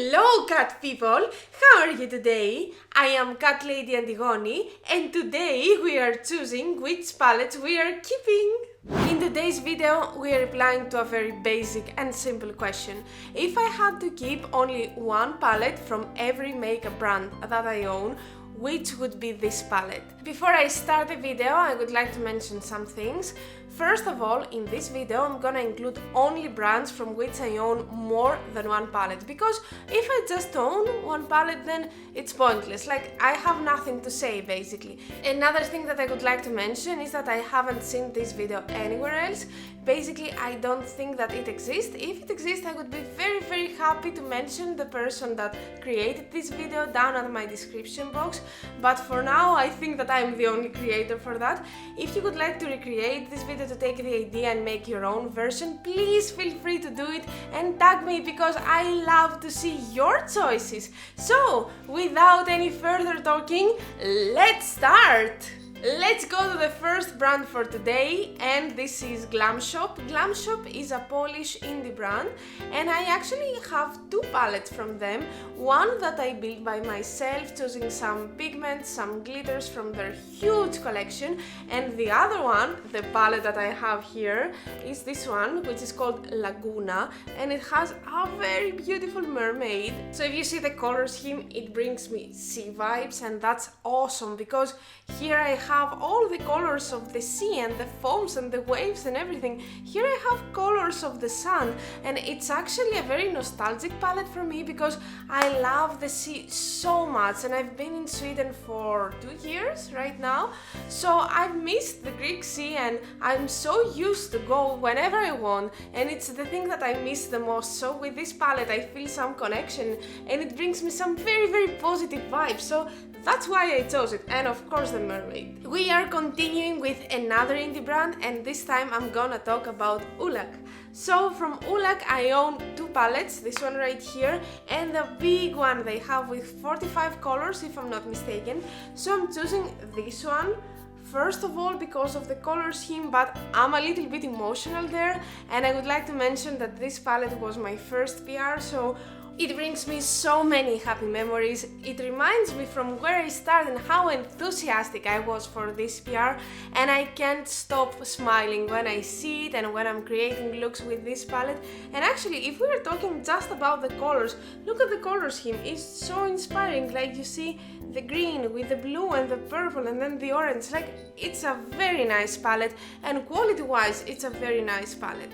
Hello cat people! How are you today? I am Catlady Antigoni and today we are choosing which palettes we are keeping. In today's video we are replying to a very basic and simple question. If I had to keep only one palette from every makeup brand that I own, which would be this palette? Before I start the video, I would like to mention some things. First of all, in this video I'm gonna include only brands from which I own more than one palette, because if I just own one palette then it's pointless, like I have nothing to say basically. Another thing that I would like to mention is that I haven't seen this video anywhere else. Basically, I don't think that it exists. If it exists, I would be very happy to mention the person that created this video down at my description box, but for now I think that I'm the only creator for that. If you would like to recreate this video to take the idea and make your own version, please feel free to do it and tag me, because I love to see your choices. So, without any further talking, let's start! Let's go to the first brand for today, and this is Glam Shop. Glam Shop is a Polish indie brand, and I actually have two palettes from them. One that I built by myself, choosing some pigments, some glitters from their huge collection, and the other one, the palette that I have here, is this one, which is called Laguna, and it has a very beautiful mermaid. So if you see the color scheme, it brings me sea vibes, and that's awesome because here I have all the colors of the sea and the foams and the waves and everything. Here I have colors of the sun, and it's actually a very nostalgic palette for me because I love the sea so much, and I've been in Sweden for 2 years right now, so I've missed the Greek Sea and I'm so used to go whenever I want, and it's the thing that I miss the most. So with this palette I feel some connection and it brings me some very positive vibes, so that's why I chose it, and of course the mermaid. We are continuing with another indie brand, and this time I'm gonna talk about Oulac. So from Oulac I own two palettes, this one right here and the big one they have with 45 colors if I'm not mistaken. So I'm choosing this one. First of all because of the color scheme, but I'm a little bit emotional there, and I would like to mention that this palette was my first PR, so it brings me so many happy memories. It reminds me from where I started and how enthusiastic I was for this PR, and I can't stop smiling when I see it and when I'm creating looks with this palette. And actually, if we were talking just about the colors, look at the color scheme, it's so inspiring. Like you see the green with the blue and the purple and then the orange, like it's a very nice palette, and quality wise it's a very nice palette.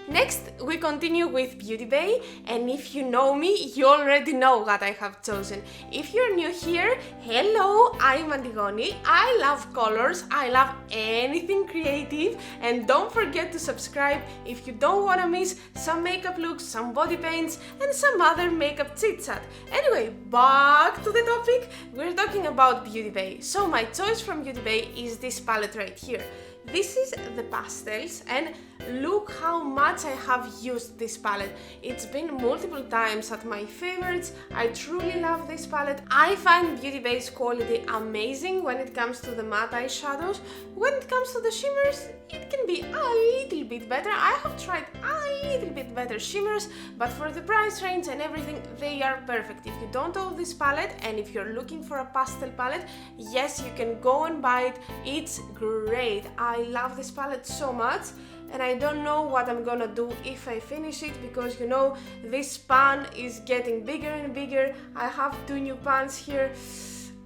Next, we continue with Beautybay, and if you know me, you already know what I have chosen. If you're new here, hello, I'm Antigoni. I love colors, I love anything creative, and don't forget to subscribe if you don't want to miss some makeup looks, some body paints, and some other makeup chit-chat. Anyway, back to the topic, we're talking about Beautybay. So my choice from Beautybay is this palette right here. This is the pastels, and look how much I have used this palette. It's been multiple times at my favorites. I truly love this palette. I find Beautybay's quality amazing when it comes to the matte eyeshadows. When it comes to the shimmers, it can be a little bit better. I have tried a little bit better shimmers, but for the price range and everything, they are perfect. If you don't own this palette and if you're looking for a pastel palette, yes, you can go and buy it. It's great. I love this palette so much, and I don't know what I'm gonna do if I finish it, because you know this pan is getting bigger and bigger. I have two new pans here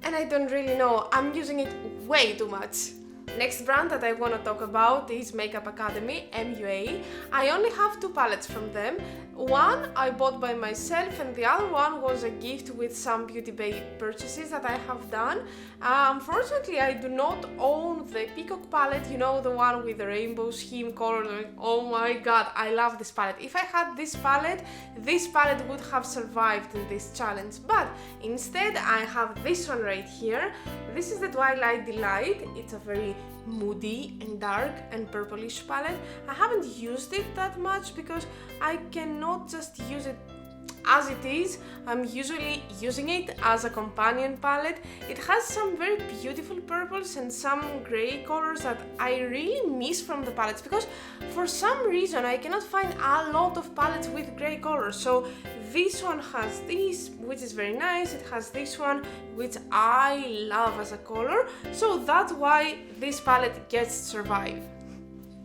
and I don't really know, I'm using it way too much. Next brand that I want to talk about is Makeup Academy, MUA. I only have two palettes from them. One I bought by myself and the other one was a gift with some Beautybay purchases that I have done. Unfortunately, I do not own the Peacock palette, you know, the one with the rainbow scheme color. Oh my god, I love this palette. If I had this palette would have survived in this challenge, but instead I have this one right here. This is the Twilight Delight. It's a very moody and dark and purplish palette. I haven't used it that much because I cannot just use it as it is. I'm usually using it as a companion palette. It has some very beautiful purples and some grey colors that I really miss from the palettes, because for some reason I cannot find a lot of palettes with grey colors. So This one has this, which is very nice. It has this one, which I love as a color, so that's why this palette gets to survive.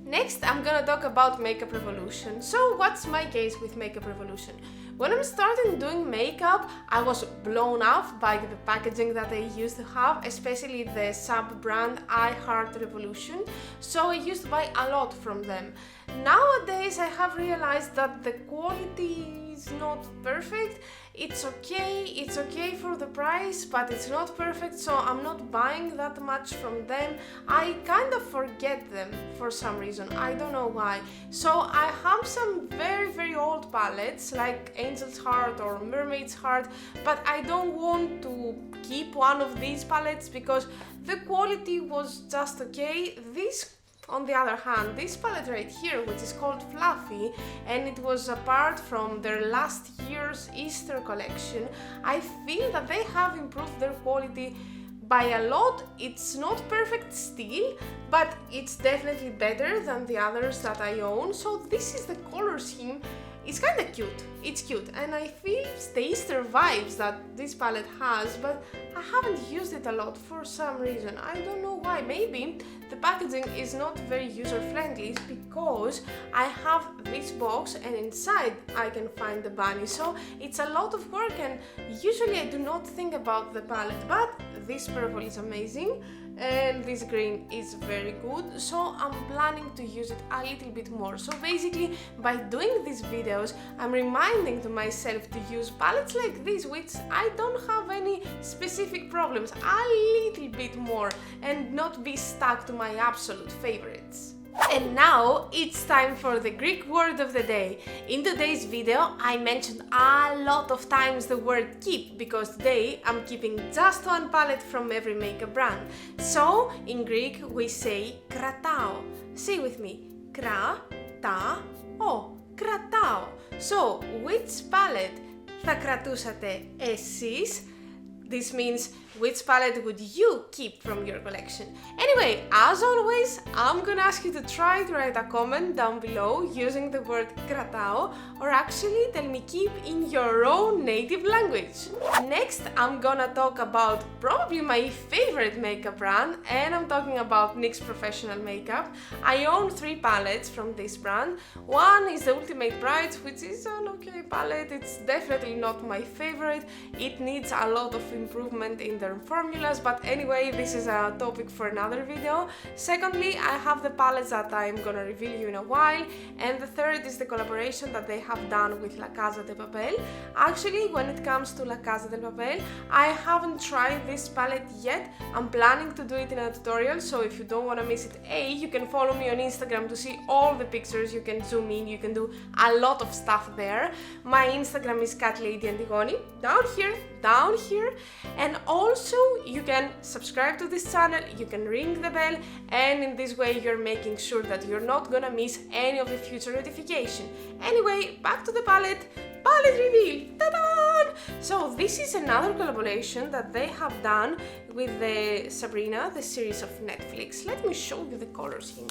Next, I'm gonna talk about Makeup Revolution. So what's my case with Makeup Revolution? When I started doing makeup, I was blown off by the packaging that I used to have, especially the sub-brand I Heart Revolution, so I used to buy a lot from them. Nowadays, I have realized that the quality is not perfect. It's okay for the price, but it's not perfect, so I'm not buying that much from them. I kind of forget them for some reason, I don't know why. So I have some very old palettes like Angel's Heart or Mermaid's Heart, but I don't want to keep one of these palettes because the quality was just okay. On the other hand, this palette right here, which is called Fluffy, and it was a part from their last year's Easter collection, I feel that they have improved their quality by a lot. It's not perfect still, but it's definitely better than the others that I own. So this is the color scheme. It's kind of cute, it's cute, and I feel it's the Easter vibes that this palette has, but I haven't used it a lot for some reason. I don't know why. Maybe the packaging is not very user-friendly because I have this box and inside I can find the bunny, so it's a lot of work, and usually I do not think about the palette, but this purple is amazing and this green is very good, so I'm planning to use it a little bit more. So basically, by doing these videos, I'm reminding to myself to use palettes like this, which I don't have any specific problems, a little bit more, and not be stuck to my absolute favorites. And now it's time for the Greek word of the day. In today's video I mentioned a lot of times the word keep because today I'm keeping just one palette from every makeup brand. So in Greek we say kratao. Say with me, kratao, kratao. So which palette θα κρατούσατε εσείς? This means which palette would you keep from your collection? Anyway, as always, I'm gonna ask you to try to write a comment down below using the word kratao, or actually tell me keep in your own native language. Next, I'm gonna talk about probably my favorite makeup brand, and I'm talking about NYX Professional Makeup. I own 3 palettes from this brand. One is the Ultimate Bright, which is an okay palette. It's definitely not my favorite. It needs a lot of improvement in their formulas, but anyway, this is a topic for another video. Secondly, I have the palettes that I'm gonna reveal you in a while, and the third is the collaboration that they have done with La Casa de Papel. Actually, when it comes to La Casa de Papel, I haven't tried this palette yet. I'm planning to do it in a tutorial, so if you don't want to miss it, you can follow me on Instagram to see all the pictures. You can zoom in, you can do a lot of stuff there. My Instagram is Catlady Antigoni, down here, and also you can subscribe to this channel, you can ring the bell, and in this way you're making sure that you're not gonna miss any of the future notification. Anyway, back to the palette reveal. Ta-da! So this is another collaboration that they have done with the Sabrina, the series of Netflix. Let me show you the color scheme.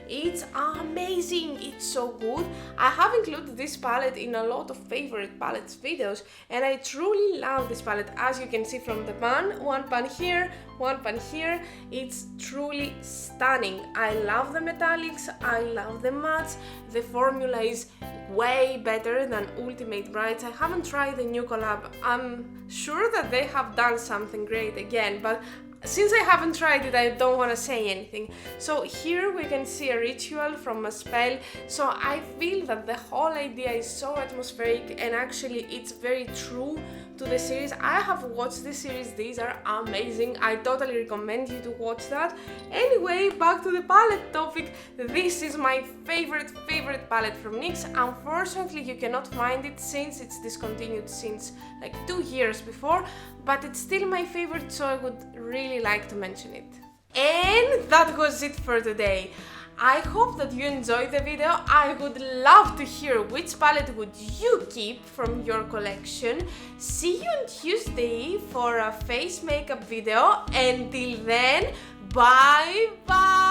It's amazing, it's so good. I have included this palette in a lot of favorite palettes videos, and I truly love this palette. As you can see from the pan, one pan here, one pan here, it's truly stunning. I love the metallics, I love the mattes, the formula is way better than Ultimate Brights. I haven't tried the new collab. I'm sure that they have done something great again, but since I haven't tried it, I don't want to say anything. So here we can see a ritual from a spell. So I feel that the whole idea is so atmospheric, and actually it's very true to the series. I have watched the series, these are amazing. I totally recommend you to watch that. Anyway, back to the palette topic. This is my favorite palette from NYX. Unfortunately, you cannot find it since it's discontinued since like 2 years before, but it's still my favorite, so I would really like to mention it. And that was it for today. I hope that you enjoyed the video. I would love to hear which palette would you keep from your collection. See you on Tuesday for a face makeup video. Until then, bye bye!